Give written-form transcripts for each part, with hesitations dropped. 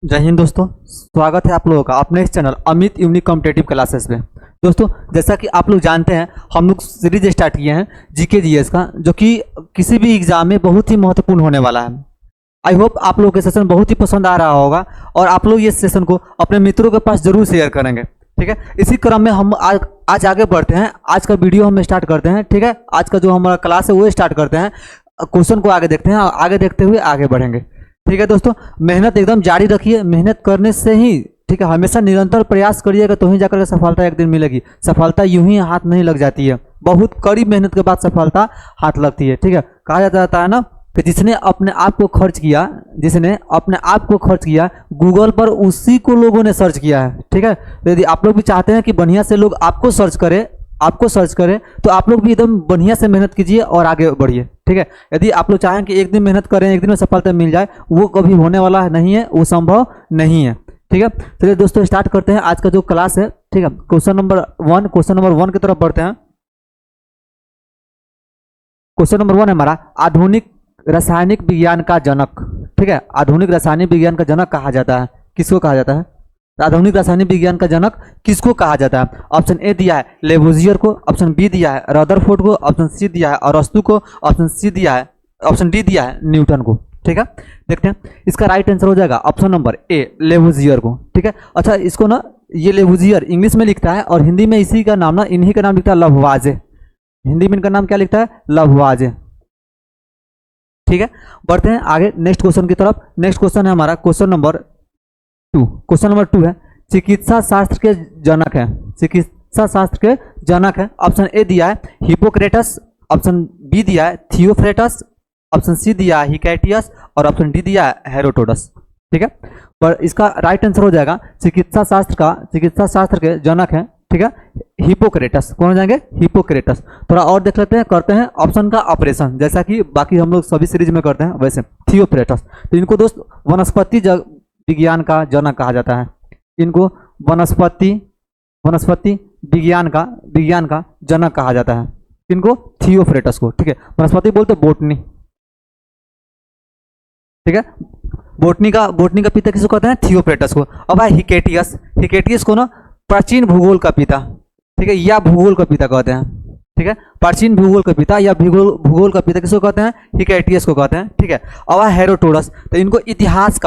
जय हिंद दोस्तों, स्वागत है आप लोगों का अपने इस channel Amit unique competitive classes में। दोस्तों, जैसा कि आप लोग जानते हैं, हम लोग सीरीज स्टार्ट किए हैं जीके जीएस का, जो कि किसी भी एग्जाम में बहुत ही महत्वपूर्ण होने वाला है। आई होप आप लोगों के सेशन बहुत ही पसंद आ रहा होगा और आप लोग ये सेशन को अपने मित्रों के पास जरूर शेयर करेंगे। ठीक है, इसी क्रम में हम आज आगे बढ़ते हैं। आज का वीडियो हम स्टार्ट करते हैं। ठीक है, आज का जो हमारा क्लास है वो स्टार्ट करते हैं। क्वेश्चन को आगे देखते हैं और आगे देखते हुए आगे बढ़ेंगे। ठीक है दोस्तों, मेहनत एकदम जारी रखिए। मेहनत करने से ही, ठीक है, हमेशा निरंतर प्रयास करिएगा तो ही जाकर के सफलता एक दिन मिलेगी। सफलता यूं ही हाथ नहीं लग जाती है, बहुत कड़ी मेहनत के बाद सफलता हाथ लगती है। ठीक है, कहा जाता है ना कि जिसने अपने आप को खर्च किया, जिसने अपने आप को खर्च किया गूगल पर, उसी को लोगों ने सर्च किया है। ठीक है, तो यदि आप लोग भी चाहते हैं कि बढ़िया से लोग आपको सर्च करें तो आप लोग भी एकदम बढ़िया से मेहनत कीजिए और आगे बढ़िए। ठीक है, यदि आप लोग चाहें कि एक दिन मेहनत करें एक दिन में सफलता मिल जाए, वो कभी होने वाला नहीं है, वो संभव नहीं है। ठीक है, चलिए दोस्तों स्टार्ट करते हैं आज का जो क्लास है। ठीक है, क्वेश्चन नंबर वन की तरफ बढ़ते हैं। क्वेश्चन नंबर 1 है हमारा, आधुनिक रासायनिक विज्ञान का जनक। ठीक है, आधुनिक रासायनिक विज्ञान का जनक कहा जाता है, किसको कहा जाता है? आधुनिक रासायनिक विज्ञान का जनक किसको कहा जाता है? ऑप्शन ए दिया है लेवोजियर को, ऑप्शन बी दिया है रदरफोर्ड को, ऑप्शन सी दिया है अरस्तु को, ऑप्शन डी दिया है न्यूटन को। ठीक है, देखते हैं इसका राइट आंसर हो जाएगा ऑप्शन नंबर ए लेवोजियर को। ठीक है, अच्छा इसको ना, ये लेवोजियर इंग्लिश में लिखता है और हिंदी में इसी का नाम ना, इन्हीं का नाम लिखता है लववाजे। हिंदी में इनका नाम क्या लिखता है? लववाजे। ठीक है, बढ़ते हैं आगे नेक्स्ट क्वेश्चन की तरफ। नेक्स्ट क्वेश्चन है हमारा क्वेश्चन नंबर 2 है, चिकित्सा शास्त्र के जनक है। चिकित्सा शास्त्र के जनक है। ऑप्शन ए दिया है हिपोक्रेटस, ऑप्शन बी दिया है थियोफ्रेटस, ऑप्शन सी दिया है हिकैटियस और ऑप्शन डी दिया है हेरोडोटस। ठीक है, पर इसका राइट आंसर हो जाएगा चिकित्सा शास्त्र के जनक है। ठीक है, हिपोक्रेटस। कौन हो जाएंगे? हिपोक्रेटस। थोड़ा और देख लेते हैं, करते हैं ऑप्शन का ऑपरेशन, जैसा कि बाकी हम लोग सभी सीरीज में करते हैं वैसे। थियोफ्रेटस, तो इनको दोस्त वनस्पति विज्ञान का जनक कहा जाता है। इनको वनस्पति विज्ञान का जनक कहा जाता है। इनको थियोफ्रेटस को। ठीक है, वनस्पति बोलते बोटनी। ठीक है, बोटनी का पिता किसको कहते हैं? थियोफ्रेटस को। अब है हिकेटियस को ना प्राचीन भूगोल का पिता, ठीक है, या भूगोल का पिता कहते हैं। ठीक है, प्राचीन भूगोल का पिता या भूगोल का पिता किसको कहते हैं? हिकैटियस को कहते हैं। ठीक है, अब है हेरोडोटस, तो इनको इतिहास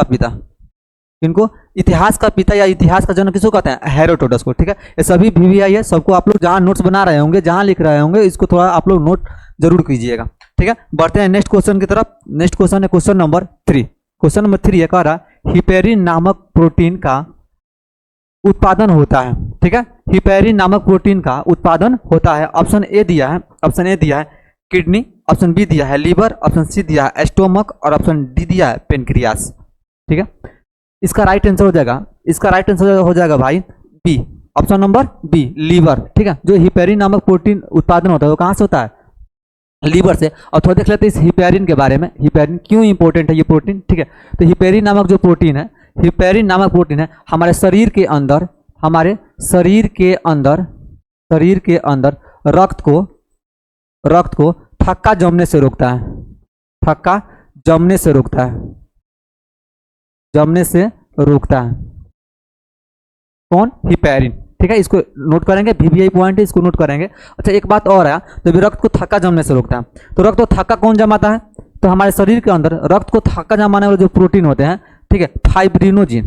का पिता या इतिहास का जनक किसको कहते हैं? हेरोडोटस को। ठीक है, ये सभी VVI है, सबको आप लोग जहां नोट्स बना रहे होंगे, जहां लिख रहे होंगे, इसको थोड़ा आप लोग नोट जरूर कीजिएगा। ठीक है, बढ़ते हैं नेक्स्ट क्वेश्चन की तरफ। नेक्स्ट क्वेश्चन है क्वेश्चन नंबर 3। क्वेश्चन नंबर 3 है, कह रहा हिपेरिन नामक प्रोटीन का उत्पादन होता है। ठीक है, हिपेरिन नामक प्रोटीन का उत्पादन होता है। ऑप्शन ए दिया है किडनी, ऑप्शन बी दिया है लीवर, ऑप्शन सी दिया है स्टोमक और ऑप्शन डी दिया है पेनक्रियास। ठीक है, इसका राइट आंसर हो जाएगा भाई B, option number B liver. ठीक है, जो हिपेरिन नामक प्रोटीन उत्पादन होता है वो कहाँ से होता है? लीवर से। और थोड़ा देख लेते हैं इस हिपेरिन के बारे में, हिपेरिन क्यों इंपॉर्टेंट है ये प्रोटीन। ठीक है, तो हिपेरिन नामक प्रोटीन है हमारे शरीर के अंदर रक्त को थक्का जमने से रोकता है। कौन? हिपेरिन। ठीक है, इसको नोट करेंगे, VVI पॉइंट है, इसको नोट करेंगे। अच्छा एक बात और है, तो भी रक्त को थक्का जमने से रोकता है, तो रक्त को थक्का कौन जमाता है? तो हमारे शरीर के अंदर रक्त को थक्का जमाने वाले जो प्रोटीन होते हैं, ठीक है, फाइब्रिनोजिन।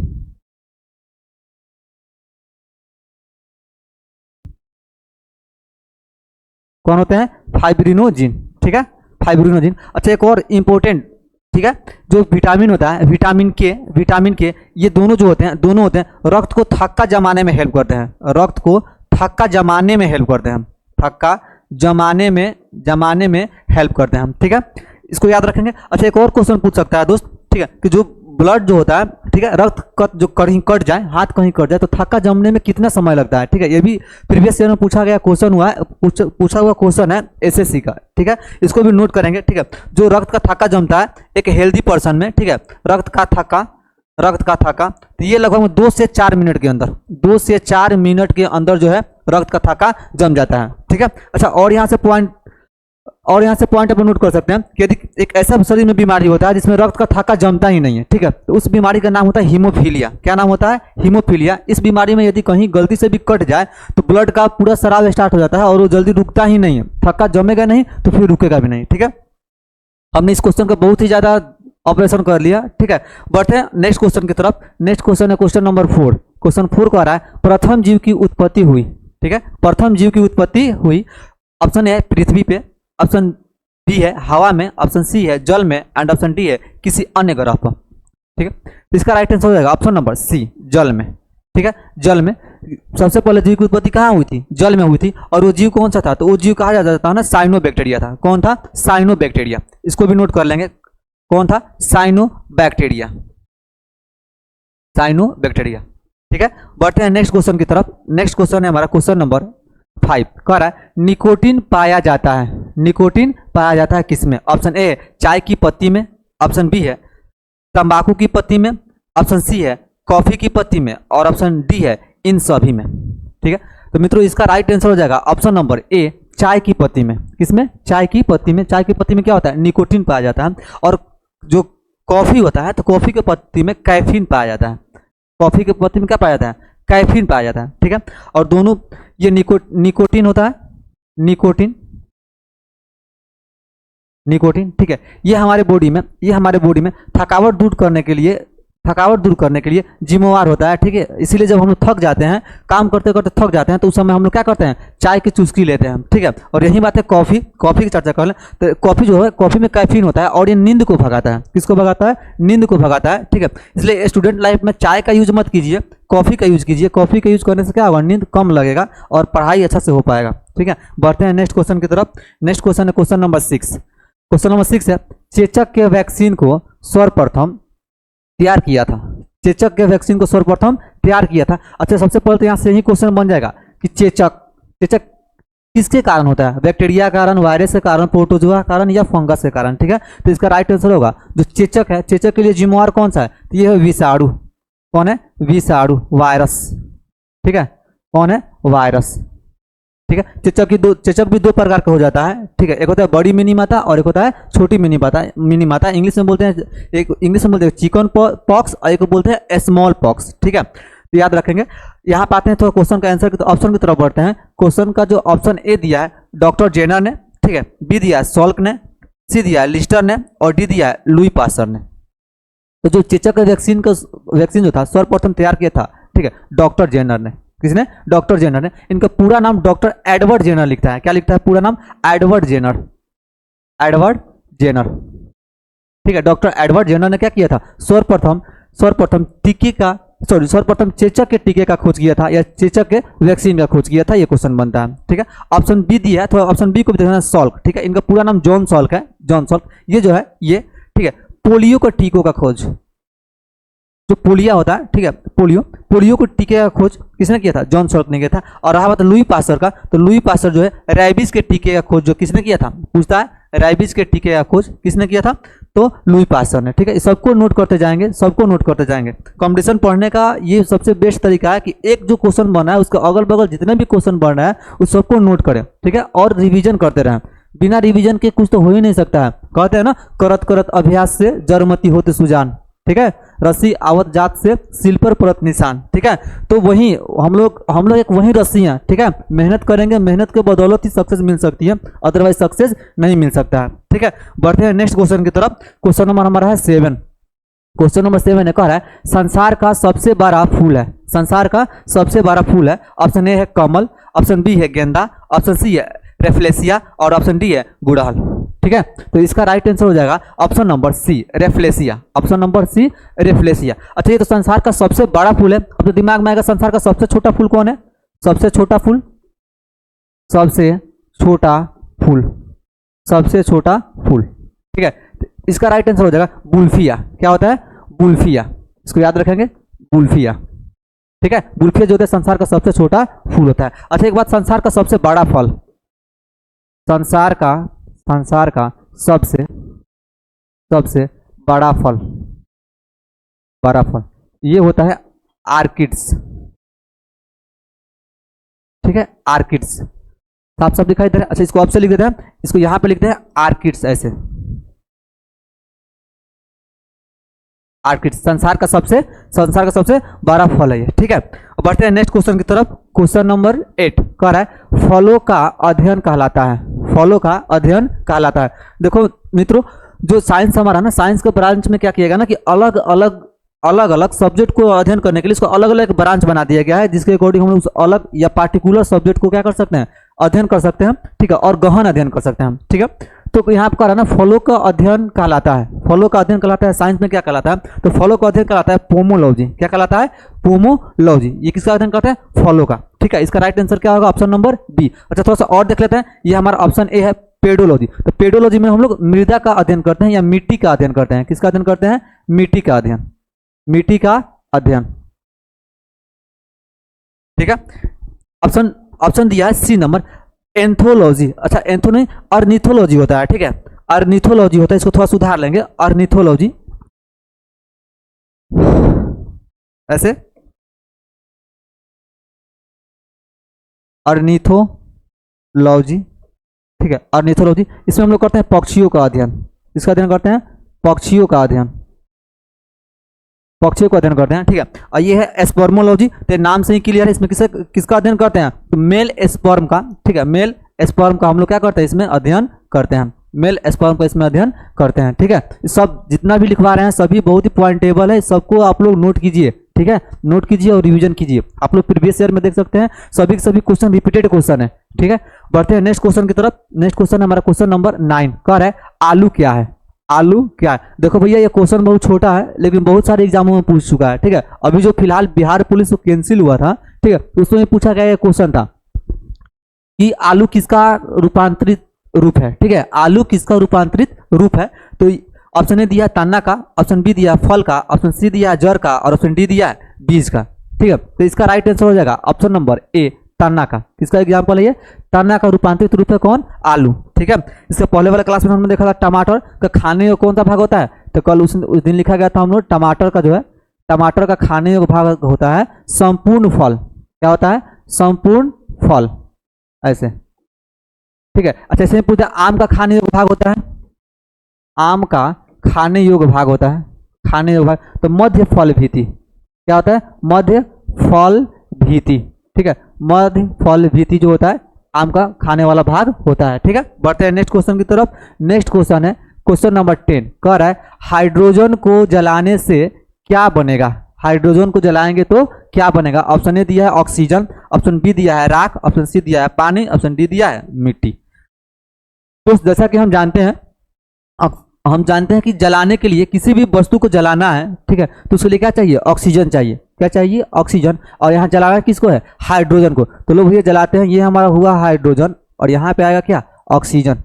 कौन होते हैं? फाइब्रिनोजिन। ठीक है, फाइब्रिनोजिन। अच्छा एक और इंपॉर्टेंट, ठीक है, जो विटामिन होता है, विटामिन के, ये दोनों होते हैं रक्त को थक्का जमाने में हेल्प करते हैं। ठीक है, इसको याद रखेंगे। अच्छा एक और क्वेश्चन पूछ सकता है दोस्त, ठीक है, कि जो ब्लड जो होता है, ठीक है, रक्त जो कहीं कट जाए, हाथ कहीं कट जाए, तो थक्का जमने में कितना समय लगता है? ठीक है, ये भी प्रीवियस ईयर में पूछा हुआ क्वेश्चन है SSC का। ठीक है, इसको भी नोट करेंगे। ठीक है, जो रक्त का थक्का जमता है एक हेल्दी पर्सन में, ठीक है, रक्त का थक्का, तो ये लगभग 2 से 4 मिनट के अंदर जो है रक्त का थक्का जम जाता है। ठीक है, अच्छा और यहाँ से पॉइंट और यहाँ से पॉइंट अपन नोट कर सकते हैं कि यदि एक ऐसा शरीर में बीमारी होता है जिसमें रक्त का थक्का जमता ही नहीं है, ठीक है, तो उस बीमारी का नाम होता है हीमोफीलिया। क्या नाम होता है? हीमोफीलिया। इस बीमारी में यदि कहीं गलती से भी कट जाए तो ब्लड का पूरा शराब स्टार्ट हो जाता है और वो जल्दी रुकता ही नहीं है, थक्का जमेगा नहीं तो फिर रुकेगा भी नहीं, ठीक है। हमने इस क्वेश्चन का बहुत ही ज़्यादा ऑपरेशन कर लिया, ठीक है। बढ़ते हैं नेक्स्ट क्वेश्चन की तरफ। नेक्स्ट क्वेश्चन है क्वेश्चन नंबर 4। क्वेश्चन 4 कह रहा है प्रथम जीव की उत्पत्ति हुई, ठीक है। प्रथम जीव की उत्पत्ति हुई, ऑप्शन ए पृथ्वी पे, ऑप्शन बी है हवा में, ऑप्शन सी है जल में, एंड ऑप्शन डी है किसी अन्य ग्रह पर, ठीक है। तो इसका राइट आंसर हो जाएगा ऑप्शन नंबर सी, जल में, ठीक है। जल में सबसे पहले जीव की उत्पत्ति कहाँ हुई थी? जल में हुई थी। और वो जीव कौन सा था? तो वो जीव कहा जाता था ना साइनोबैक्टीरिया था। कौन था? साइनोबैक्टीरिया। इसको भी नोट कर लेंगे, कौन था? साइनोबैक्टीरिया, साइनोबैक्टीरिया, ठीक है। बढ़ते हैं नेक्स्ट क्वेश्चन की तरफ। नेक्स्ट क्वेश्चन है हमारा क्वेश्चन नंबर 5। कह रहा है निकोटीन पाया जाता है, निकोटीन पाया जाता है किसमें? ऑप्शन ए चाय की पत्ती में, ऑप्शन बी है तंबाकू की पत्ती में, ऑप्शन सी है कॉफी की पत्ती में, और ऑप्शन डी है इन सभी में, ठीक है। तो मित्रों इसका राइट आंसर हो जाएगा ऑप्शन नंबर ए चाय की पत्ती में। किसमें? चाय की पत्ती में। चाय की पत्ती में क्या होता है? निकोटीन पाया जाता है। और जो कॉफी होता है तो कॉफी की पत्ती में कैफीन पाया जाता है। कॉफी की पत्ती में क्या पाया जाता है? कैफीन पाया जाता है, ठीक है। और दोनों ये निकोटीन होता है, निकोटीन, निकोटीन, ठीक है। ये हमारे बॉडी में थकावट दूर करने के लिए जिम्मेवार होता है, ठीक है। इसीलिए जब हम लोग थक जाते हैं, काम करते करते थक जाते हैं, तो उस समय हम लोग क्या करते हैं? चाय की चुस्की लेते हैं, ठीक है। और यही बात है कॉफी की चर्चा कर लें तो कॉफी जो है, कॉफी में कैफीन होता है और ये नींद को भगाता है। किसको भगाता है? नींद को भगाता है, ठीक है। इसलिए स्टूडेंट लाइफ में चाय का यूज मत कीजिए, कॉफी का यूज कीजिए। कॉफी का यूज करने से क्या होगा? नींद कम लगेगा और पढ़ाई अच्छा से हो पाएगा, ठीक है। बढ़ते हैं नेक्स्ट क्वेश्चन की तरफ। नेक्स्ट क्वेश्चन है क्वेश्चन नंबर 6। क्वेश्चन नंबर 6 है चेचक के वैक्सीन को सर्वप्रथम तैयार किया था। चेचक के वैक्सीन को सर्वप्रथम तैयार किया था। अच्छा, सबसे पहले तो यहाँ से ही क्वेश्चन बन जाएगा कि चेचक किसके कारण होता है? बैक्टीरिया के कारण, वायरस के कारण, प्रोटोजोआ के कारण या फंगस के कारण, ठीक है। तो इसका राइट आंसर होगा जो चेचक है, चेचक के लिए जिम्मेवार कौन सा है? तो ये है विषाणु। कौन है? विषाणु, वायरस, ठीक है। कौन है? वायरस, ठीक है। चेचक भी दो प्रकार का हो जाता है, ठीक है। एक होता है बड़ी मिनी माता और एक होता है छोटी मिनी माता। इंग्लिश में बोलते हैं, एक इंग्लिश में बोलते हैं चिकन पॉक्स और एक बोलते हैं स्मॉल पॉक्स, ठीक है। तो याद रखेंगे। यहाँ पे आते हैं तो क्वेश्चन का आंसर ऑप्शन की तरफ बढ़ते हैं। क्वेश्चन का जो ऑप्शन ए दिया है डॉक्टर जेनर ने, ठीक है। बी दिया है सॉल्क ने, सी दिया है लिस्टर ने, और डी दिया है लुई पास्चर ने। तो जो चेचक का वैक्सीन जो था सर्वप्रथम तैयार किया था, ठीक है, डॉक्टर जेनर ने। किसने? डॉक्टर जेनर ने। इनका पूरा नाम डॉक्टर एडवर्ड जेनर लिखता है। क्या लिखता है पूरा नाम? एडवर्ड जेनर, एडवर्ड जेनर, ठीक है। डॉक्टर एडवर्ड जेनर ने क्या किया था? सर्वप्रथम चेचक के टीके का खोज किया था या चेचक के वैक्सीन का खोज किया था। ये क्वेश्चन बनता है, ठीक है। ऑप्शन बी दिया है, तो ऑप्शन बी को भी देखना है सॉल्क, ठीक है। इनका पूरा नाम जॉन सॉल्क है, जॉन सॉल्क। ये जो है ये, ठीक है, पोलियो का टीकों का खोज, जो पोलिया होता है, ठीक है, पोलियो को टीके का खोज किसने किया था? जॉन सॉल्क ने किया था। और रहा बात लुई पास्चर का, तो लुई पास्चर जो है रेबीज के टीके का खोज जो किसने किया था? पूछता है रेबीज के टीके का खोज किसने किया था? तो लुई पास्चर ने, ठीक है। सबको नोट करते जाएंगे, कंपटीशन पढ़ने का ये सबसे बेस्ट तरीका है कि एक जो क्वेश्चन बना है उसका अगल बगल जितने भी क्वेश्चन बन रहा है उस सबको नोट करें, ठीक है, और रिवीजन करते रहें। बिना रिवीजन के कुछ तो हो ही नहीं सकता है। कहते हैं ना, करत करत अभ्यास से जड़मती होते सुजान, ठीक है। रस्सी आवत जात से सिल पर परत निशान, ठीक है। तो वही हम लोग एक वही रस्सी हैं, ठीक है। मेहनत करेंगे, मेहनत के बदौलत ही सक्सेस मिल सकती है, अदरवाइज सक्सेस नहीं मिल सकता है, ठीक है। बढ़ते हैं नेक्स्ट क्वेश्चन की तरफ। क्वेश्चन नंबर हमारा है 7। क्वेश्चन नंबर 7 ने कह रहा है संसार का सबसे बड़ा फूल है। संसार का सबसे बड़ा फूल है। ऑप्शन ए है कमल, ऑप्शन बी है गेंदा, ऑप्शन सी है रेफ्लेसिया, और ऑप्शन डी है गुड़हल, ठीक है। तो इसका राइट आंसर हो जाएगा option number C, rafflesia. Option number C, rafflesia. अच्छा, ये तो संसार का सबसे बड़ा फूल है। अब तो दिमाग में आएगा संसार का सबसे छोटा फूल कौन है? सबसे छोटा फूल, सबसे छोटा फूल, सबसे छोटा फूल, ठीक है। तो इसका राइट आंसर हो जाएगा बुल्फिया। क्या होता है? बुल्फिया। इसको याद रखेंगे, बुल्फिया, ठीक है। बुल्फिया जो होता है संसार का सबसे छोटा फूल होता है। अच्छा, एक बात, संसार का सबसे बड़ा फल, संसार का सबसे बड़ा फल ये होता है आर्किड्स, ठीक है, आर्किड्स। साफ साफ दिखाई दे रहा है। अच्छा, इसको ऑप्शन लिख देते हैं, इसको यहाँ पे लिखते हैं आर्किड्स, ऐसे आर्किड्स संसार का सबसे बड़ा फल है ये, ठीक है। अब बढ़ते हैं नेक्स्ट क्वेश्चन की तरफ। क्वेश्चन नंबर 8 कह रहा है फलों का अध्ययन कहलाता है, फलों का अध्ययन कहलाता है। देखो मित्रों, जो साइंस हमारा ना, साइंस के ब्रांच में क्या किया गया ना कि अलग अलग सब्जेक्ट को अध्ययन करने के लिए इसको अलग अलग ब्रांच बना दिया गया है, जिसके अकॉर्डिंग हम लोग उस अलग या पार्टिकुलर सब्जेक्ट को क्या कर सकते हैं, अध्ययन कर सकते हैं, ठीक है, और गहन अध्ययन कर सकते हैं, ठीक है। तो यहाँ पर कह रहा है ना फलों का अध्ययन कहलाता है, फलों का अध्ययन कहलाता है, साइंस में क्या कहलाता है, तो फलों का अध्ययन कहलाता है पोमोलॉजी। क्या कहलाता है, पोमोलॉजी। ये किसका अध्ययन करता है, फलों का, ठीक है। इसका राइट आंसर क्या होगा, ऑप्शन नंबर बी। अच्छा, थोड़ा सा और देख लेते हैं, ये हमारा ऑप्शन ए है पेडोलॉजी। तो पेडोलॉजी में हम लोग मृदा का अध्ययन करते हैं या मिट्टी का अध्ययन करते हैं। किसका अध्ययन करते हैं, मिट्टी का अध्ययन, मिट्टी का अध्ययन, ठीक है। ऑप्शन दिया है सी नंबर एंथोलॉजी। अच्छा, एंथो नहीं, अर्निथोलॉजी होता है, ठीक है, अर्निथोलॉजी होता है। इसको थोड़ा सुधार लेंगे, अर्निथोलॉजी ऐसे, अर्निथोलॉजी, ठीक है, अर्निथोलॉजी। इसमें हम लोग करते हैं पक्षियों का अध्ययन। इसका अध्ययन करते हैं पक्षियों का अध्ययन, पक्षियों का अध्ययन करते हैं, ठीक है। और ये है एस्पर्मोलॉजी, तो नाम से ही क्लियर है, इसमें किसका अध्ययन करते हैं, तो मेल एस्पर्म का, ठीक है, मेल एस्पर्म का हम लोग क्या करते हैं, इसमें अध्ययन करते हैं, मेल एस्पर्म का इसमें अध्ययन करते हैं, ठीक है। सब जितना भी लिखवा रहे हैं सभी बहुत ही पॉइंटेबल है, सबको आप लोग नोट कीजिए, ठीक है, नोट कीजिए और रिवीजन कीजिए। आप लोग प्रीवियस ईयर में देख सकते हैं सभी के सभी क्वेश्चन रिपीटेड क्वेश्चन है, ठीक है। बढ़ते हैं नेक्स्ट क्वेश्चन की तरफ। नेक्स्ट क्वेश्चन हमारा क्वेश्चन नंबर 9 कह रहा है आलू क्या है, आलू क्या है। देखो भैया, ये क्वेश्चन बहुत छोटा है लेकिन बहुत सारे एग्जामों में पूछ चुका है, ठीक है। अभी जो फिलहाल बिहार पुलिस को कैंसिल हुआ था, ठीक है, उसमें पूछा गया ये क्वेश्चन था कि आलू किसका रूपांतरित रूप है, ठीक है, आलू किसका रूपांतरित रूप है। तो ऑप्शन ए दिया तना का, ऑप्शन बी दिया फल का, ऑप्शन सी दिया जड़ का, और ऑप्शन डी दिया बीज का, ठीक है। तो इसका राइट आंसर हो जाएगा ऑप्शन नंबर ए तना का। किसका एग्जाम्पल है ये, तना का रूपांतरित रूप है कौन, आलू, ठीक है। इसके पहले वाले क्लास में हमने देखा था टमाटर का खाने योग्य कौन सा भाग होता है, तो कल उस दिन लिखा गया था हम लोग टमाटर का जो है, टमाटर का खाने योग्य भाग होता है संपूर्ण फल। क्या होता है, संपूर्ण फल, ऐसे, ठीक है। अच्छा, इसमें पूछा आम का खाने योग्य भाग होता है, आम का खाने योग्य भाग होता है, खाने योग्य भाग, तो मध्य फल भीति। क्या होता है, मध्य फल भीति, ठीक है, मध्य फल भीति जो होता है आम का खाने वाला भाग होता है, ठीक है। बढ़ते हैं नेक्स्ट क्वेश्चन की तरफ। नेक्स्ट क्वेश्चन है क्वेश्चन नंबर 10 कह रहा है हाइड्रोजन को जलाने से क्या बनेगा, हाइड्रोजन को जलाएंगे तो क्या बनेगा। ऑप्शन ए दिया है ऑक्सीजन, ऑप्शन बी दिया है राख, ऑप्शन सी दिया है पानी, ऑप्शन डी दिया है मिट्टी। तो जैसा कि हम जानते हैं कि जलाने के लिए किसी भी वस्तु को जलाना है, ठीक है, तो उसके लिए क्या चाहिए, ऑक्सीजन चाहिए। क्या चाहिए, ऑक्सीजन। और यहाँ जलाना किसको है, हाइड्रोजन को। तो लोग ये जलाते हैं, ये हमारा हुआ हाइड्रोजन और यहाँ पे आएगा क्या, ऑक्सीजन,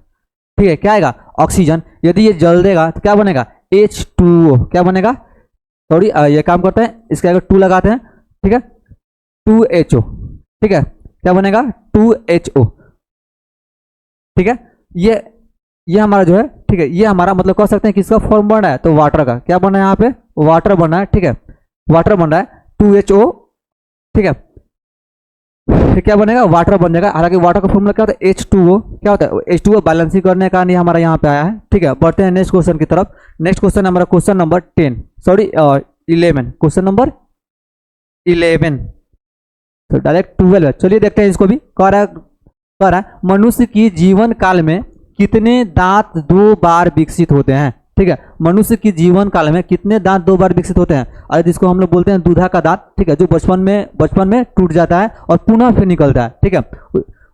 ठीक है, क्या आएगा, ऑक्सीजन। यदि ये जल देगा तो क्या बनेगा, H2O। क्या बनेगा, सॉरी ये काम करते हैं, इसके आगे 2 लगाते हैं, ठीक है, 2HO, ठीक है, क्या बनेगा 2HO, ठीक है। ये हमारा जो है, ठीक है, ये हमारा मतलब कह सकते हैं किसका फॉर्म बन रहा है, तो वाटर का। क्या बना है यहाँ पे, वाटर बन रहा है, ठीक है, वाटर बन रहा है 2HO, ठीक है। फिर क्या बनेगा, वाटर बन जाएगा। हालांकि वाटर का फॉर्मूला क्या होता है, H2O। क्या होता है, H2O बैलेंसिंग करने का नहीं हमारा यहाँ पे आया है, ठीक है। बढ़ते हैं नेक्स्ट क्वेश्चन की तरफ। नेक्स्ट क्वेश्चन हमारा question number 10 sorry 11, question number 11, तो डायरेक्ट 12 है। चलिए देखते हैं इसको भी। कह रहा है मनुष्य की जीवन काल में कितने दांत 2 बार विकसित होते हैं, ठीक है। मनुष्य की जीवन काल में कितने दांत 2 बार विकसित होते हैं, और जिसको हम लोग बोलते हैं दूधा का दांत, ठीक है, जो बचपन में टूट जाता है और पुनः फिर निकलता है, ठीक है,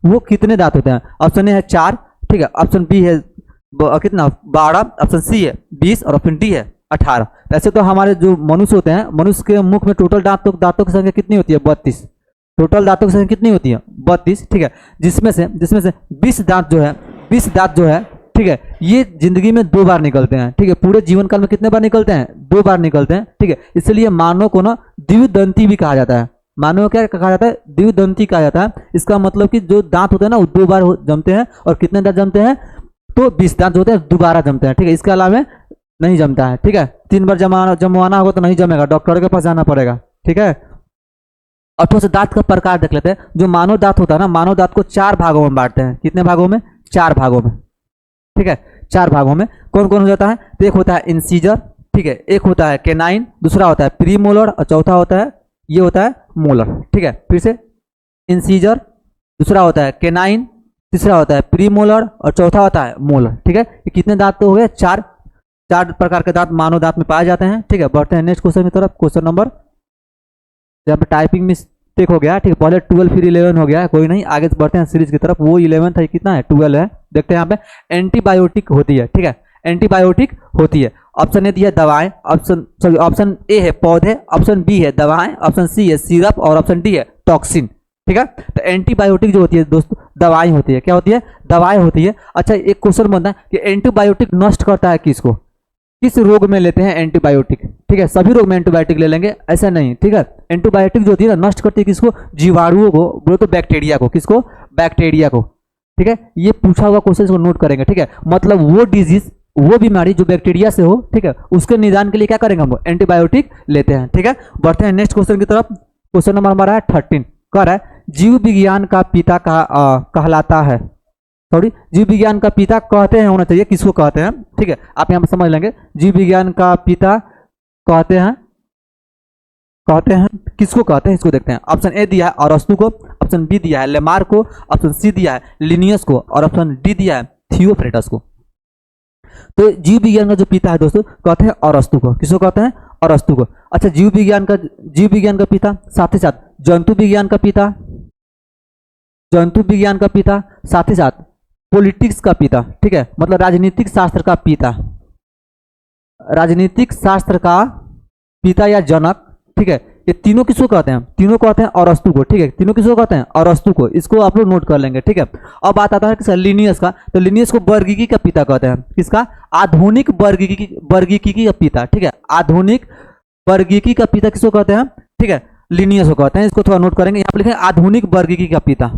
वो कितने दांत होते हैं। ऑप्शन ए है 4, ठीक है, ऑप्शन बी है कितना 12, ऑप्शन सी है 20 और ऑप्शन डी है 18। ऐसे तो हमारे जो मनुष्य होते हैं, मनुष्य के मुख में टोटल दांतों की संख्या कितनी होती है, 32। टोटल दांतों की संख्या कितनी होती है, 32, ठीक है। जिसमें से 20 दांत जो है, ठीक है, ये जिंदगी में 2 बार निकलते हैं, ठीक है। पूरे जीवन काल में कितने बार निकलते हैं, 2 बार निकलते हैं, ठीक है। इसलिए मानव को ना द्विदंती भी कहा जाता है। मानव क्या कहा जाता है, द्विदंती कहा जाता है। इसका मतलब कि जो दांत होते हैं ना वो 2 बार जमते हैं, और कितने दांत जमते हैं, तो 20 दांत जो होते हैं दोबारा जमते हैं, ठीक है। इसके अलावा नहीं जमता है, ठीक है। 3 बार जमवाना होगा तो नहीं जमेगा, डॉक्टर के पास जाना पड़ेगा, ठीक है। और थोड़ा सा दांत का प्रकार देख लेते हैं। जो मानव दांत होता है ना, मानव दांत को 4 भागों में बांटते हैं। कितने भागों में? 4 भागों में, ठीक है, 4 भागों में। कौन कौन हो जाता है? तो एक होता है इंसीजर, ठीक है, एक होता है केनाइन, दूसरा होता है प्रीमोलर और चौथा होता है, ये होता है मोलर, ठीक है। फिर से, इंसीजर, दूसरा होता है केनाइन, तीसरा होता है प्रीमोलर और चौथा होता है मोलर, ठीक है। ये कितने दांत तो हो गए? 4 प्रकार के दांत मानव दांत में पाए जाते हैं, ठीक है। बढ़ते हैं नेक्स्ट क्वेश्चन की तरफ। क्वेश्चन नंबर, यहाँ पे टाइपिंग मिस्टेक हो गया, ठीक है, पहले 12 फिर 11 हो गया, कोई नहीं, आगे बढ़ते हैं सीरीज की तरफ। वो 11 था, कितना है? 12 है। देखते हैं यहाँ पे एंटीबायोटिक होती है, ठीक है, एंटीबायोटिक होती है। ऑप्शन ए दिया है दवाएं, ऑप्शन ए है पौधे, ऑप्शन बी है दवाएं, ऑप्शन सी है सिरप और ऑप्शन डी है टॉक्सिन, ठीक है। तो एंटीबायोटिक जो होती है दोस्तों, दवाएं होती है। क्या होती है? दवाएं होती है। अच्छा, एक क्वेश्चन बनता है कि एंटीबायोटिक नष्ट करता है किसको? किस रोग में लेते हैं एंटीबायोटिक, ठीक है। सभी रोग में एंटीबायोटिक ले लेंगे ऐसा नहीं, ठीक है। एंटीबायोटिक जो होती है ना, नष्ट करती है किसको? जीवाणुओं को, बोलो तो बैक्टीरिया को। किसको? बैक्टीरिया को, ठीक है। ये पूछा हुआ क्वेश्चन को नोट करेंगे, ठीक है। मतलब वो डिजीज, वो बीमारी जो बैक्टीरिया से हो, ठीक है, उसके निदान के लिए क्या करेंगे हम लोग? एंटीबायोटिक लेते हैं, ठीक है। बढ़ते हैं नेक्स्ट क्वेश्चन की तरफ। क्वेश्चन नंबर हमारा है 13, कह रहा है जीव विज्ञान का पिता कहलाता है, सॉरी, जीव विज्ञान का पिता कहते हैं, होना चाहिए किसको कहते हैं, ठीक है। आप यहाँ पर समझ लेंगे, जीव विज्ञान का पिता कहते हैं किसको कहते हैं, इसको देखते हैं। ऑप्शन ए दिया है अरस्तु को, ऑप्शन बी दिया है लेमार्क को, ऑप्शन सी दिया है लिनियस को और ऑप्शन डी दिया है थियोफ्रेटस को। तो जीव विज्ञान का जो पिता है दोस्तों, कहते हैं अरस्तु को। किसको कहते हैं? अरस्तु को। अच्छा, जीव विज्ञान का पिता, साथ ही साथ जंतु विज्ञान का पिता, साथ ही साथ पॉलिटिक्स का पिता, ठीक है, मतलब राजनीतिक शास्त्र का पिता या जनक, ठीक है। ये तीनों किसको कहते हैं? तीनों कहते हैं अरस्तु को, ठीक है। तीनों किसको कहते हैं? अरस्तु को। इसको आप लोग नोट कर लेंगे, ठीक है। अब बात आता है कि लिनियस का, तो लिनियस को वर्गीकी का पिता कहते हैं। किसका? आधुनिक वर्गीकी का पिता, ठीक है। आधुनिक वर्गीकी का पिता किसको कहते हैं? ठीक है, लिनियस को कहते हैं। इसको थोड़ा नोट करेंगे, यहाँ पे लिखेंगे आधुनिक वर्गीकी का पिता।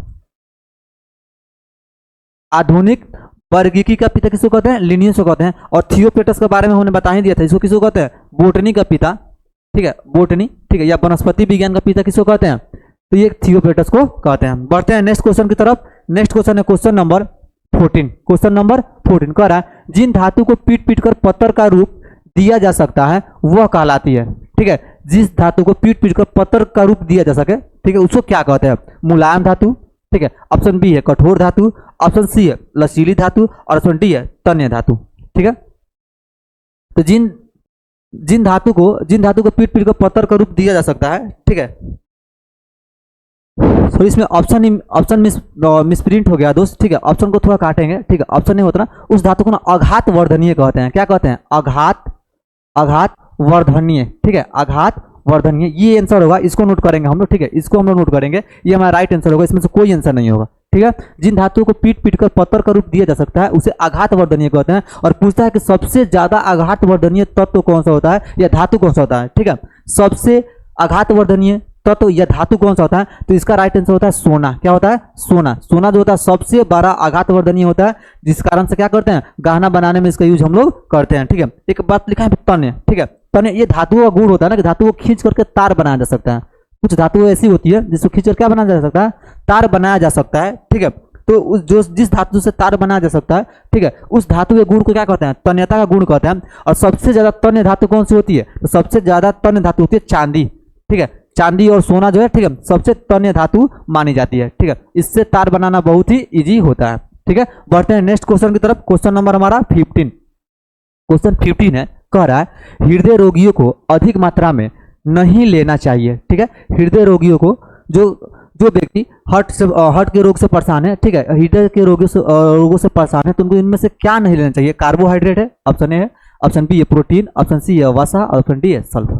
आधुनिक वर्गीकी का पिता किसको कहते हैं? लिनियस को कहते हैं। और थियोफ्रेटस के बारे में हमने बता ही दिया था, इसको किसको कहते हैं? बोटनी का पिता, ठीक है, बोटनी, ठीक है, या वनस्पति विज्ञान का पिता किसको कहते हैं? तो ये थियोफ्रेटस को कहते हैं। बढ़ते हैं नेक्स्ट क्वेश्चन की तरफ। नेक्स्ट क्वेश्चन है क्वेश्चन नंबर 14। क्वेश्चन नंबर 14 कह रहा है जिन धातु को पीट कर पत्थर का रूप दिया जा सकता है वह कहलाती है, ठीक है। जिस धातु को पीट कर पत्थर का रूप दिया जा सके, ठीक है, उसको क्या कहते हैं? मुलायम धातु, ठीक है। ऑप्शन बी है कठोर धातु, ऑप्शन सी है लचीली धातु और ऑप्शन डी है तन्य धातु, ठीक है। तो जिन धातु को पीट कर पत्थर का रूप दिया जा सकता है, ठीक है। तो इसमें ऑप्शन मिसप्रिंट हो गया दोस्त, ठीक है। ऑप्शन को थोड़ा काटेंगे, ठीक है। ऑप्शन नहीं होता ना, उस धातु को ना आघात वर्धनीय कहते हैं। क्या कहते हैं? आघात वर्धनीय, ठीक है, आघात वर्धनीय। ये आंसर होगा, इसको नोट करेंगे हम लोग, ठीक है। इसको हम लोग नोट करेंगे, ये हमारा राइट आंसर होगा, इसमें से कोई आंसर नहीं होगा, ठीक है। जिन धातुओं को पीट कर पत्थर का रूप दिया जा सकता है उसे आघात वर्धनीय कहते हैं। और पूछता है कि सबसे ज्यादा आघात वर्धनीय तत्व कौन सा होता है या धातु कौन सा होता है, ठीक है। सबसे आघात वर्धनीय तत्व या धातु कौन सा होता है? तो इसका राइट आंसर होता है सोना। क्या होता है? सोना। सोना जो होता है सबसे बड़ा आघात वर्धनीय होता है, जिस कारण से क्या करते हैं? गहना बनाने में इसका यूज हम लोग करते हैं, ठीक है। एक बात लिखा है तन्य, ठीक है। तन्य ये धातु का गुण होता है ना, कि धातु को खींच करके तार बनाया जा सकता है। कुछ धातु ऐसी होती है जिसको खींच कर क्या बनाया जा सकता है? तार बनाया जा सकता है, ठीक है। तो जिस धातु से तार बनाया जा सकता है, ठीक है, उस धातु के गुण को क्या कहते हैं? तन्यता का गुण कहते हैं। और सबसे ज्यादा तन्य धातु कौन सी होती है? तो सबसे ज्यादा तन्य धातु होती है चांदी, ठीक है। चांदी और सोना जो है, ठीक है, सबसे तन्य धातु मानी जाती है, ठीक है। इससे तार बनाना बहुत ही इजी होता है, ठीक है। बढ़ते हैं नेक्स्ट क्वेश्चन की तरफ। क्वेश्चन नंबर हमारा 15। क्वेश्चन 15 है, कह रहा है हृदय रोगियों को अधिक मात्रा में नहीं लेना चाहिए, ठीक है। हृदय रोगियों को, जो व्यक्ति हार्ट के रोग से परेशान है, ठीक है, हृदय के रोगों से परेशान है, तो उनको इनमें से क्या नहीं लेना चाहिए? कार्बोहाइड्रेट है, ऑप्शन ए है, ऑप्शन बी है प्रोटीन, ऑप्शन सी है वसा, ऑप्शन डी है सल्फर,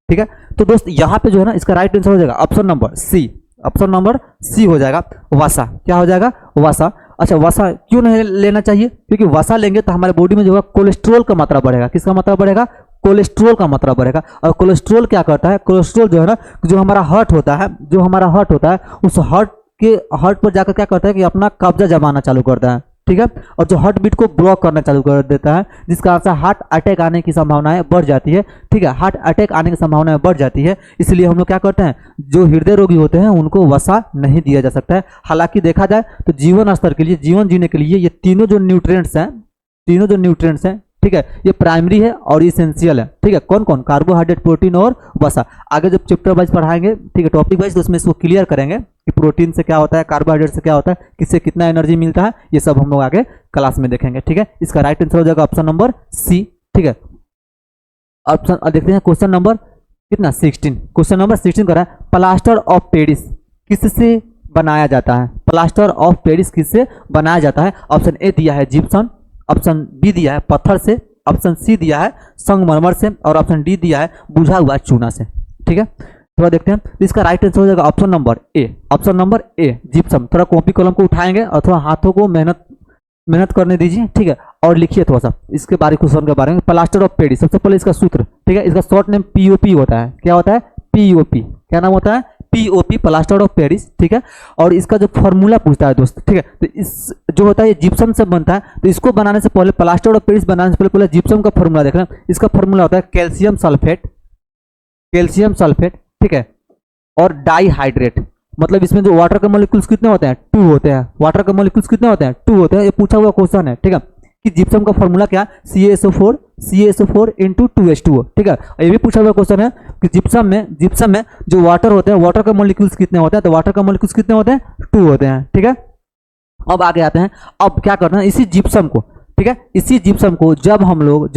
ठीक है। तो दोस्त यहाँ पे जो है ना, इसका राइट आंसर हो जाएगा option number C. Option number C हो जाएगा वसा। क्या हो जाएगा? वसा। अच्छा, वसा क्यों नहीं लेना चाहिए? क्योंकि वसा लेंगे तो हमारे बॉडी में जो है कोलेस्ट्रॉल का मात्रा बढ़ेगा। किसका मात्रा बढ़ेगा? कोलेस्ट्रॉल का मात्रा बढ़ेगा। और कोलेस्ट्रॉल क्या करता है? कोलेस्ट्रॉल जो है ना, जो हमारा हार्ट होता है, उस हार्ट पर जाकर क्या करता है कि अपना कब्जा जमाना चालू करता है, ठीक है, और जो हार्ट बीट को ब्लॉक करना चालू कर देता है, जिस कारण से हार्ट अटैक आने की संभावनाएं बढ़ जाती है। ठीक है, हार्ट अटैक आने की संभावनाएं बढ़ जाती है, इसलिए हम लोग क्या करते हैं, जो हृदय रोगी होते हैं उनको वसा नहीं दिया जा सकता है। हालांकि देखा जाए तो जीवन स्तर के लिए, जीवन जीने के लिए ये तीनों जो न्यूट्रिएंट्स हैं, तीनों जो न्यूट्रिएंट्स हैं, ठीक है, ये प्राइमरी है और इसेंशियल है। ठीक है, कौन कौन, कार्बोहाइड्रेट, प्रोटीन और वसा। आगे जब चैप्टर वाइज पढ़ाएंगे, ठीक है, टॉपिक वाइज, तो उसमें इसको क्लियर करेंगे कि प्रोटीन से क्या होता है, कार्बोहाइड्रेट से क्या होता है, किससे कितना एनर्जी मिलता है, ये सब हम लोग आगे क्लास में देखेंगे। ठीक है, इसका राइट आंसर हो जाएगा ऑप्शन नंबर सी। ठीक है, ऑप्शन देखते हैं क्वेश्चन नंबर कितना, 16। क्वेश्चन नंबर 16 कर रहा है, प्लास्टर ऑफ पेरिस किससे बनाया जाता है, प्लास्टर ऑफ पेरिस किससे बनाया जाता है। ऑप्शन ए दिया है जिप्सम, ऑप्शन बी दिया है पत्थर से, ऑप्शन सी दिया है संगमरमर से, और ऑप्शन डी दिया है बुझा हुआ चूना से। ठीक है, थोड़ा देखते हैं, तो इसका राइट आंसर हो जाएगा option number A. Option number A gypsum. थोड़ा कॉपी कलम को उठाएंगे और थोड़ा हाथों को मेहनत करने दीजिए। ठीक है, और लिखिए थोड़ा सा इसके बारे क्वेश्चन के बारे में। प्लास्टर ऑफ पेरिस, सबसे पहले इसका सूत्र, ठीक है, इसका शॉर्ट नेम पीओपी होता है। क्या होता है, पीओपी। क्या नाम होता है, पीओपी, प्लास्टर ऑफ पेरिस। ठीक है, और इसका जो फॉर्मूला पूछता है दोस्त, ठीक है, तो इस जो होता है ये जिप्सम से बनता है, तो इसको बनाने से पहले, प्लास्टर ऑफ पेरिस बनाने से पहले जिप्सम का फॉर्मूला देखना। इसका फॉर्मूला होता है कैल्शियम सल्फेट, कैल्शियम सल्फेट, ठीक है, और डाईहाइड्रेट। मतलब इसमें जो वाटर के मॉलिक्यूल्स कितने होते हैं, 2 होते हैं। वाटर के मॉलिक्यूल्स कितने होते हैं, 2 होते हैं। ये पूछा हुआ क्वेश्चन है। ठीक है, कि जिप्सम का फॉर्मूला क्या, CaSO4 इंटू 2H2O। ठीक है, ये भी पूछा हुआ क्वेश्चन है कि जिप्सम में जो वाटर होते हैं, वाटर के मॉलिक्यूल्स कितने होते हैं, तो वाटर के मॉलिक्यूल्स कितने होते हैं, 2 होते हैं। ठीक है, अब आगे आते हैं। अब क्या करना है, इसी जिप्सम को, ठीक है, इसी जिप्सम को जब हम लोग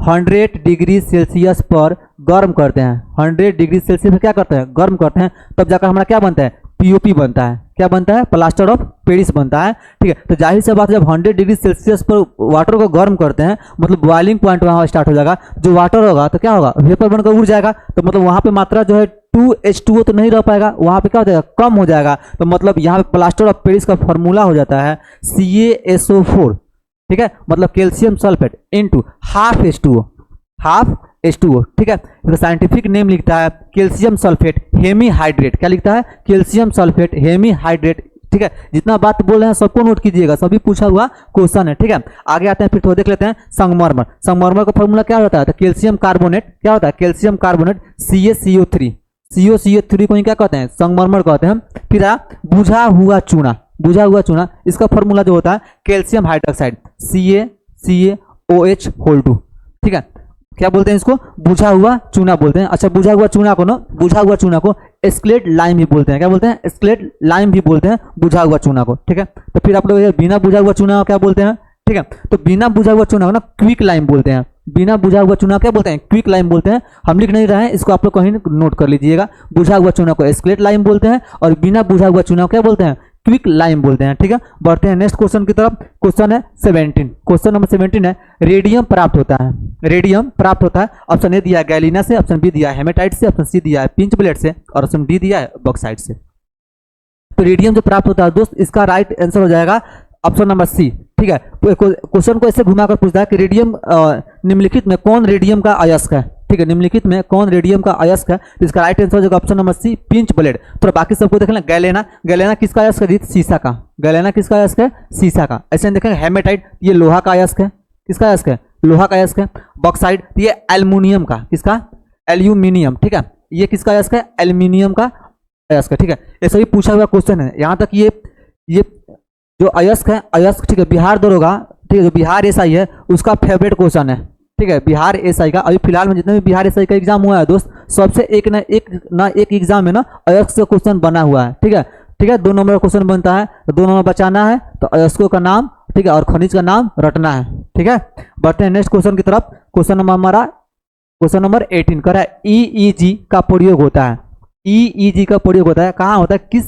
100 डिग्री सेल्सियस पर गर्म करते हैं, 100 डिग्री सेल्सियस पर क्या करते हैं, गर्म करते हैं, तब जाकर हमारा क्या बनता है, पीओपी बनता है। क्या बनता है, प्लास्टर ऑफ पेरिस बनता है। ठीक है, तो जाहिर सी बात, जब 100 डिग्री सेल्सियस पर वाटर को गर्म करते हैं, मतलब बॉइलिंग पॉइंट वहाँ स्टार्ट हो जाएगा। जो वाटर होगा तो क्या होगा, वेपर बनकर उड़ जाएगा। तो मतलब वहाँ पे मात्रा जो है 2H2O तो नहीं रह पाएगा, वहाँ पे क्या हो जाएगा, कम हो जाएगा। तो मतलब यहाँ पे प्लास्टर ऑफ पेरिस का फॉर्मूला हो जाता है CaSO4, ठीक है, मतलब calcium sulphate into half H2O। ठीक है, इसका साइंटिफिक नेम लिखता है कैल्शियम सल्फेट हेमीहाइड्रेट। क्या लिखता है, कैल्शियम सल्फेट हेमीहाइड्रेट। ठीक है, जितना बात बोल रहे हैं सबको नोट कीजिएगा, सभी पूछा हुआ क्वेश्चन है। ठीक है, आगे आते हैं, फिर थोड़ा देख लेते हैं संगमरमर। संगमरमर का फॉर्मूला क्या होता है, तो कैल्शियम कार्बोनेट। क्या होता है, कैल्शियम कार्बोनेट CaCO3। CO3 को ही क्या कहते हैं, संगमरमर कहते हैं। फिर बुझा हुआ चूना, इसका फॉर्मूला जो होता है कैल्शियम हाइड्रोक्साइड CaCaOH2। ठीक है, क्या बोलते हैं इसको, बुझा हुआ चूना बोलते हैं। अच्छा, बुझा हुआ चूना को एस्केलेट लाइम भी बोलते हैं। क्या बोलते हैं, एस्केलेट लाइम भी बोलते हैं बुझा हुआ चूना को। ठीक है, तो फिर आप लोग बिना बुझा हुआ चूना क्या बोलते हैं, ठीक है, तो बिना बुझा हुआ चूना को ना क्विक लाइम बोलते हैं। बिना बुझा हुआ चूना क्या बोलते हैं, क्विक लाइम बोलते हैं। हम लिख नहीं रहे हैं, इसको आप लोग कहीं नोट कर लीजिएगा। बुझा हुआ चूना को एस्केलेट लाइम बोलते हैं, और बिना बुझा हुआ चूना को क्या बोलते हैं, क्विक लाइम बोलते हैं। ठीक है, बढ़ते हैं नेक्स्ट क्वेश्चन की तरफ। क्वेश्चन है 17, क्वेश्चन नंबर 17 है, रेडियम प्राप्त होता है। ऑप्शन ए दिया है गैलिना से, ऑप्शन बी दिया है हेमेटाइट से, ऑप्शन सी दिया है पिंच ब्लेड से, और ऑप्शन डी दिया है बॉक्साइट से। तो रेडियम जो प्राप्त होता है दोस्त, इसका राइट आंसर हो जाएगा ऑप्शन नंबर सी। ठीक है, क्वेश्चन को ऐसे घुमाकर पूछता है कि रेडियम निम्नलिखित में कौन रेडियम का अयस्क है। ठीक है, निम्नलिखित में कौन रेडियम का अयस्क है, तो इसका राइट आंसर हो जाएगा option number C, pinch blade. तो बाकी सबको देख लें, गैलेना किसका अयस्क है, शीशा का। गैलेना किसका अयस्क है, शीशा का। ऐसे देखेंगे हेमेटाइट, ये लोहा का अयस्क है। किसका अयस्क है, लोहा का अयस्क है। बॉक्साइट, ये एल्युमिनियम का, किसका, एल्यूमिनियम। ठीक है, ये किसका अयस्क है, एल्यूमिनियम का अयस्क है। ठीक है, ये सभी पूछा हुआ क्वेश्चन है। यहाँ तक ये जो अयस्क है, ठीक है, बिहार दरोगा, ठीक है, जो बिहार एसआई है उसका फेवरेट क्वेश्चन है। ठीक है, बिहार एसआई का अभी फिलहाल में जितने भी बिहार एसआई का एग्जाम हुआ है दोस्त, सबसे एक एग्जाम में ना अयस्क से क्वेश्चन बना हुआ है। ठीक है, 2 नंबर का क्वेश्चन बनता है, तो 2 नंबर बचाना है, तो अयस्कों का नाम, ठीक है, और खनिज का नाम रटना है। ठीक है, बढ़ते हैं नेक्स्ट क्वेश्चन की तरफ। क्वेश्चन नंबर 18 कर रहा है, EEG का प्रयोग होता है। EEG का प्रयोग होता है कहाँ होता है, किस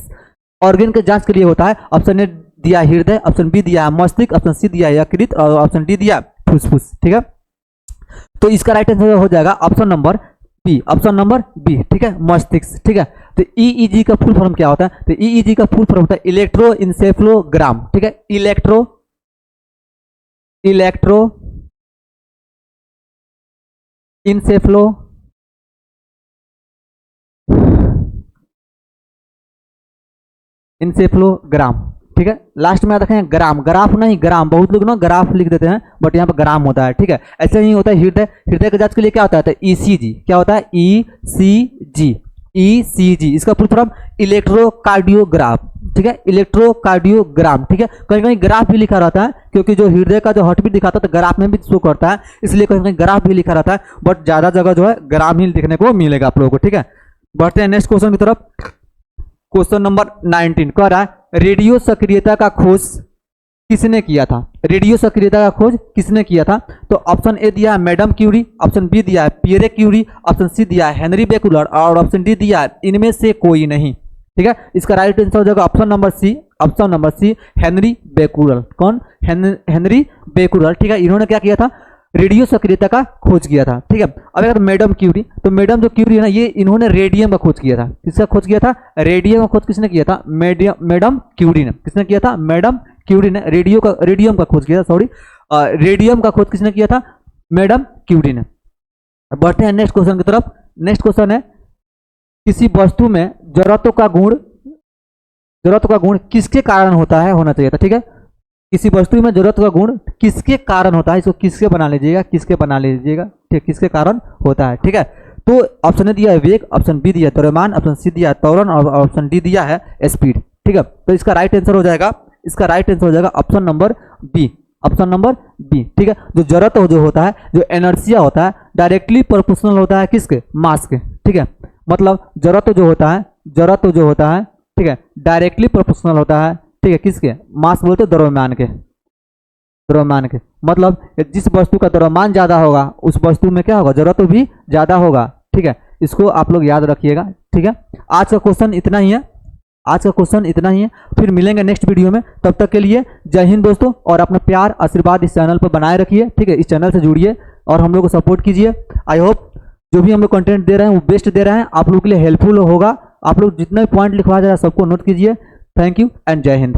ऑर्गन के जांच के लिए होता है। ऑप्शन ए दिया हृदय, ऑप्शन बी दिया है मस्तिष्क, ऑप्शन सी दिया है यकृत, और ऑप्शन डी दिया फुसफुस। ठीक है, तो इसका राइट आंसर हो जाएगा ऑप्शन नंबर बी। ठीक है, मस्तिष्क। ठीक है, तो EEG का फुल फॉर्म क्या होता है, तो EEG का फुल फॉर्म होता है इलेक्ट्रोइंसेफ्लोग्राम। ठीक है, इलेक्ट्रो इंसेफ्लोग्राम। ठीक है। लास्ट में रखें ग्राम, ग्राफ नहीं ग्राम, बहुत लोग ना ग्राफ लिख देते हैं बट यहाँ पर ग्राम होता है, ठीक है। ऐसे ही होता है हृदय, हृदय की जांच के लिए क्या होता है ईसीजी, क्या होता है ईसीजी, ईसीजी इसका फुल फॉर्म इलेक्ट्रोकार्डियोग्राफ, ठीक है, इलेक्ट्रोकार्डियोग्राम, ठीक है। कहीं कहीं ग्राफ भी लिखा रहता है क्योंकि जो हृदय का जो हार्ट बीट दिखाता है तो ग्राफ में भी शो करता है, इसलिए कहीं कहीं ग्राफ भी लिखा रहता है, बट ज्यादा जगह जो है ग्राम ही देखने को मिलेगा आप लोगों को, ठीक है। बढ़ते हैं नेक्स्ट क्वेश्चन की तरफ। क्वेश्चन नंबर 19 कह रहा है रेडियो सक्रियता का खोज किसने किया था, रेडियो सक्रियता का खोज किसने किया था। तो ऑप्शन ए दिया है मैडम क्यूरी, ऑप्शन बी दिया है पियरे क्यूरी, ऑप्शन सी दिया है हेनरी बेकुलर और ऑप्शन डी दिया है इनमें से कोई नहीं, ठीक है। इसका राइट आंसर हो जाएगा option number C, option number C Henry Becquerel. कौन, हेनरी बेकुलर, ठीक है। इन्होंने क्या किया था, रेडियो सक्रियता का खोज किया था, ठीक है। अब अगर मैडम क्यूरी, तो मैडम जो क्यूरी है ना ये इन्होंने रेडियम का खोज किया था, किसका खोज किया था, रेडियम का खोज किसने किया था, मैडम क्यूरी ने, किसने किया था, मैडम क्यूरी ने रेडियम का खोज किया था, सॉरी रेडियम का खोज किसने किया था, मैडम क्यूरी ने। बढ़ते हैं नेक्स्ट क्वेश्चन की तरफ। नेक्स्ट क्वेश्चन है किसी वस्तु में जरूरतों का गुण किसके कारण होता है, होना चाहिए था, ठीक है। किसी वस्तु में जरूरत का गुण किसके कारण होता है, इसको किसके बना लीजिएगा, किसके बना लीजिएगा, ठीक, किसके कारण होता है, ठीक है। तो ऑप्शन ए दिया है वेग, ऑप्शन बी दिया है द्रव्यमान, ऑप्शन सी दिया है त्वरण और ऑप्शन डी दिया है स्पीड, ठीक है। तो इसका राइट आंसर हो जाएगा, इसका राइट आंसर हो जाएगा option number B, option number B, ठीक है। जो जरूरत जो होता है, जो एनर्जिया होता है डायरेक्टली प्रोपोर्शनल होता है किसके, मास के, ठीक है। मतलब जरूरत जो होता है, ठीक है, डायरेक्टली प्रोपोर्शनल होता है, ठीक है, किसके, मास बोलते द्रव्यमान के, मतलब जिस वस्तु का द्रव्यमान ज्यादा होगा उस वस्तु में क्या होगा, जरूरत भी ज्यादा होगा, ठीक है। इसको आप लोग याद रखिएगा, ठीक है। आज का क्वेश्चन इतना ही है, फिर मिलेंगे नेक्स्ट वीडियो में। तब तक के लिए जय हिंद दोस्तों, और अपना प्यार आशीर्वाद इस चैनल पर बनाए रखिए, ठीक है। इस चैनल से जुड़िए और हम लोग को सपोर्ट कीजिए। आई होप जो भी हम लोग कंटेंट दे रहे हैं वो बेस्ट दे रहे हैं, आप लोगों के लिए हेल्पफुल होगा। आप लोग जितना भी पॉइंट लिखवा जा रहा है सबको नोट कीजिए। थैंक यू एंड जय हिंद।